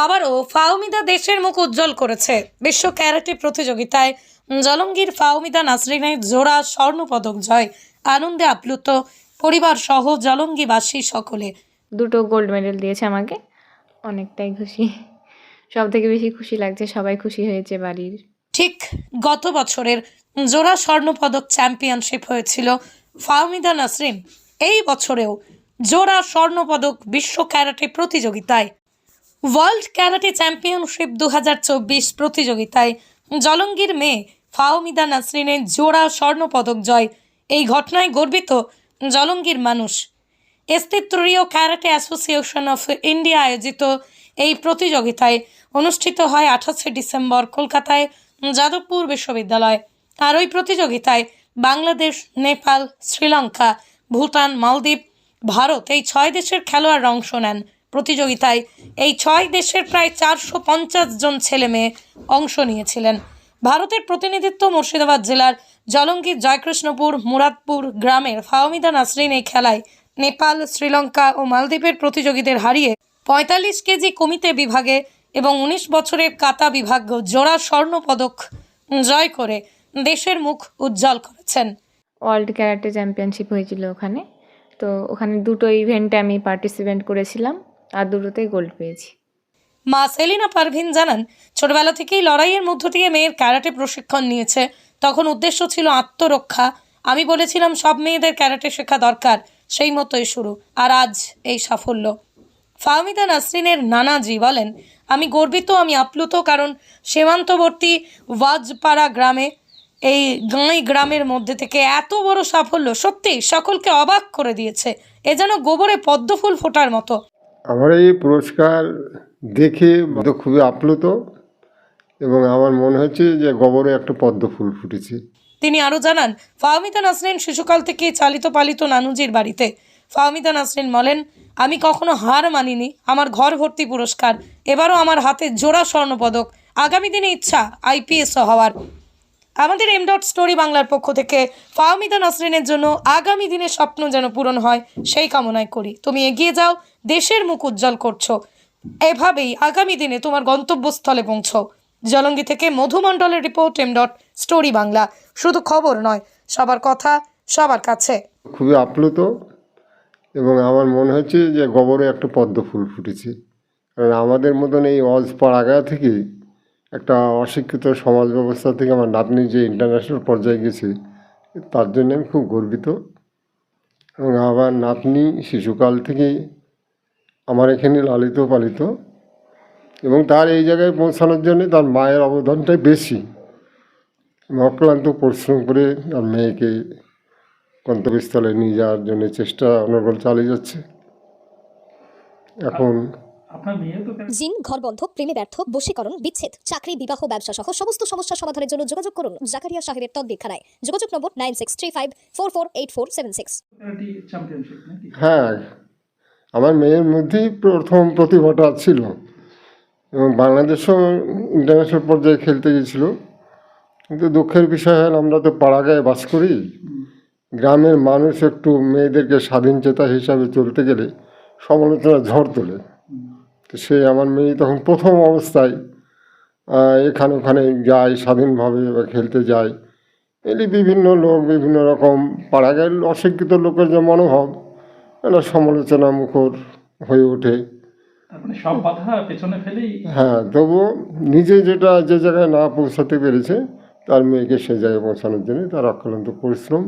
আবারও ফাহমিদা দেশের মুখ উজ্জ্বল করেছে। বিশ্ব ক্যারাটে প্রতিযোগিতায় জলঙ্গির ফাহমিদা নাসরিনের জোড়া স্বর্ণপদক জয়, আনন্দে আপ্লুত পরিবার সহ জলঙ্গিবাসী সকলে। দুটো গোল্ড মেডেল দিয়েছে আমাকে, অনেকটাই খুশি। সব থেকে বেশি খুশি লাগছে সবাই খুশি হয়েছে বাড়ির। ঠিক গত বছরের জোড়া স্বর্ণপদক চ্যাম্পিয়নশিপ হয়েছিল ফাহমিদা নাসরিন, এই বছরেও জোড়া স্বর্ণপদক বিশ্ব ক্যারাটে প্রতিযোগিতায়। ওয়ার্ল্ড ক্যারাটে চ্যাম্পিয়নশিপ 2024 প্রতিযোগিতায় জলঙ্গির মেয়ে ফাহমিদা নাসরিনের জোড়া স্বর্ণপদক জয়। এই ঘটনায় গর্বিত জলঙ্গির মানুষ। এস্তেত্রিয় ক্যারাটে অ্যাসোসিয়েশন অফ ইন্ডিয়া আয়োজিত এই প্রতিযোগিতায় অনুষ্ঠিত হয় 28শে ডিসেম্বর কলকাতায় যাদবপুর বিশ্ববিদ্যালয়। আর ওই প্রতিযোগিতায় বাংলাদেশ, নেপাল, শ্রীলঙ্কা, ভুটান, মালদ্বীপ, ভারত এই 6 দেশের খেলোয়াড়রা অংশ নেন। প্রতিযোগিতায় এই 6 দেশের প্রায় 450 জন ছেলে মেয়ে অংশ নিয়েছিলেন। ভারতের প্রতিনিধিত্ব মুর্শিদাবাদ জেলার জলঙ্গির জয়কৃষ্ণপুর মুরাদপুর গ্রামের ফাহমিদা নাসরিন এই খেলায় নেপাল, শ্রীলঙ্কা ও মালদ্বীপের প্রতিযোগীদের হারিয়ে 45 কেজি কমিতে বিভাগে এবং 19 বছরের কাতা বিভাগ জোড়া স্বর্ণপদক জয় করে দেশের মুখ উজ্জ্বল করেছেন। ওয়ার্ল্ড ক্যারাটে চ্যাম্পিয়নশিপ হয়েছিল ওখানে, তো ওখানে দুটো ইভেন্টে আমি পার্টিসিপেট করেছিলাম আর দুটোতেই গোল্ড পেয়েছি। মা সেলিনা পারভিন জানান, ছোটবেলা থেকেই লড়াইয়ের মধ্য দিয়ে মেয়ের ক্যারাটে প্রশিক্ষণ নিয়েছে। তখন উদ্দেশ্য ছিল আত্মরক্ষা। আমি বলেছিলাম সব মেয়েদের ক্যারাটে শেখা দরকার, সেই মতোই শুরু, আর আজ এই সাফল্য। ফাহমিদা নাসরিনের নানাজি বলেন, আমি গর্বিত, আমি আপ্লুত, কারণ সীমান্তবর্তী ওয়াজপাড়া গ্রামে এই গ্রামের মধ্যে থেকে এত বড় সাফল্য সত্যি সকলকে অবাক করে দিয়েছে। এ যেন গোবরে পদ্মফুল ফোটার মতো। আমার এই পুরস্কার দেখে খুবই আপ্লুত এবং আমার মনে হচ্ছে যে গোবরে একটা পদ্ম ফুল ফুটেছে। তিনি আরও জানান, ফাহমিদা নাসরিন শিশুকাল থেকে চালিত পালিত নানুজির বাড়িতে। ফাহমিদা নাসরিন বলেন, আমি কখনো হার মানিনি, আমার ঘর ভর্তি পুরস্কার। এবারও আমার হাতে জোড়া স্বর্ণপদক। আগামী দিনে ইচ্ছা আইপিএসও হওয়ার। আমাদের স্টোরি বাংলার পক্ষ থেকে ফাহমিদা নাসরিনের জন্য আগামী দিনে স্বপ্ন যেন পূরণ হয় সেই কামনাই করি। তুমি এগিয়ে যাও, দেশের মুখ উজ্জ্বল করছো, এভাবেই আগামী দিনে তোমার গন্তব্যস্থলে পৌঁছো। জলঙ্গি থেকে মধুমণ্ডলের রিপোর্ট স্টোরি বাংলা। শুধু খবর নয়, সবার কথা সবার কাছে। খুবই আপ্লুত এবং আমার মনে হচ্ছে যে গোবরে একটা পদ্ম ফুল ফুটেছে। কারণ আমাদের মতন এই অজপাড়াগাঁ থেকে একটা অশিক্ষিত সমাজ ব্যবস্থা থেকে আমার নাতনি যে ইন্টারন্যাশনাল পর্যায়ে গেছে, তার জন্য আমি খুব গর্বিত। এবং আমার নাতনি শিশুকাল থেকেই আমার এখানে লালিত পালিত এবং তার এই জায়গায় পৌঁছানোর জন্য তার মায়ের অবদানটাই বেশি। অক্লান্ত পরিশ্রম করে তার মেয়েকে গন্তব্যস্থলে নিয়ে যাওয়ার জন্য চেষ্টা অনর্গল চালিয়ে যাচ্ছে। এখন জিন, ঘর বন্ধ, প্রেমে ব্যর্থ, বশীকরণ, বিচ্ছেদ, চাকরি, বিবাহ, ব্যবসা সহ সমস্ত সমস্যা সমাধানের জন্য যোগাযোগ করুন জাকারিয়া সাহেবের তদ্বিক্ষানায়। যোগাযোগ নম্বর 9635448476। হ্যাঁ, আমার মেয়ের মধ্যেই প্রথম প্রতিভাটা ছিল এবং বাংলাদেশও ইন্টারন্যাশনাল পর্যায়ে খেলতে গেছিল। কিন্তু দুঃখের বিষয় হল আমরা তো পাড়াগাঁয়ে বাস করি, গ্রামের মানুষ একটু মেয়েদেরকে স্বাধীন চেতা হিসাবে চলতে গেলে সমালোচনা ঝড় তোলে। তো সে আমার মেয়ে তখন প্রথম অবস্থায় এখানে ওখানে যায়, স্বাধীনভাবে খেলতে যায়। এলি বিভিন্ন লোক বিভিন্ন রকম পাড়াগাঁয়ের অশিক্ষিত লোকের যে মনোভাব, এটা সমালোচনা মুখর হয়ে ওঠে। সব বাধা পেছনে ফেলেই হ্যাঁ, তবুও নিজে যেটা যে জায়গায় না পৌঁছাতে পেরেছে তার মেয়েকে সে জায়গায় পৌঁছানোর জন্য তার অক্লান্ত পরিশ্রম।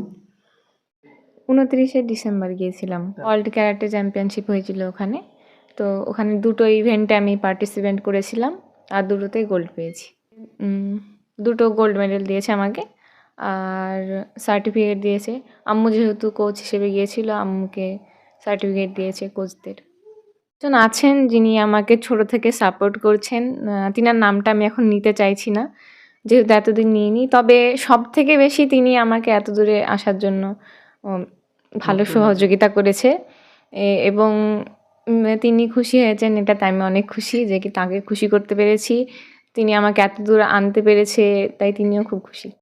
29শে ডিসেম্বর গিয়েছিলাম, ওয়ার্ল্ড ক্যারাটে চ্যাম্পিয়নশিপ হয়েছিল ওখানে, তো ওখানে দুটো ইভেন্টে আমি পার্টিসিপেট করেছিলাম আর দুটোতেই গোল্ড পেয়েছি। দুটো গোল্ড মেডেল দিয়েছে আমাকে আর সার্টিফিকেট দিয়েছে। আম্মু যেহেতু কোচ হিসেবে গিয়েছিল, আম্মুকে সার্টিফিকেট দিয়েছে কোচদের। একজন আছেন যিনি আমাকে ছোট থেকে সাপোর্ট করছেন, তিনার নামটা আমি এখন নিতে চাইছি না যেহেতু এতদিন নিইনি, তবে সব থেকে বেশি তিনি আমাকে এত দূরে আসার জন্য ভালো সহযোগিতা করেছে এবং তিনি খুশি হয়েছেন, এটাতে আমি অনেক খুশি যে কি তাকে খুশি করতে পেরেছি। তিনি আমাকে এত দূর আনতে পেরেছে, তাই তিনিও খুব খুশি।